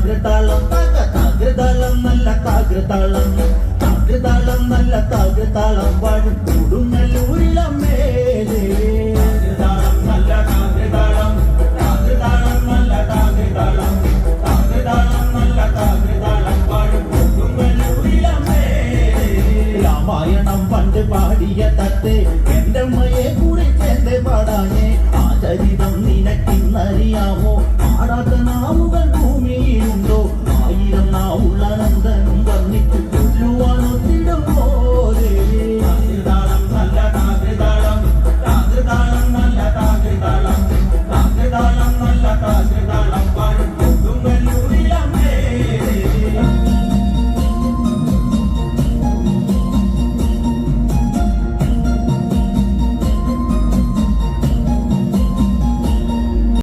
താകൃതാളം താകൃതാളം നല്ല താകൃതാളം താകൃതാളം നല്ല താകൃതാളം വാഴും കൊടുങ്ങല്ലൂരിലമ്മേലേ താകൃതാളം നല്ല താകൃതാളം താകൃതാളം നല്ല താകൃതാളം താകൃതാളം നല്ല താകൃതാളം വാഴും കൊടുങ്ങല്ലൂരിലമ്മേലേ രാമായണം പണ്ട് പാടിയ തത്തെ എന്റെ അമ്മയെ കുറിച്ച് എന്റെ പാടാനേ ആ ചരിതം നിനക്കിന്നറിയാമോ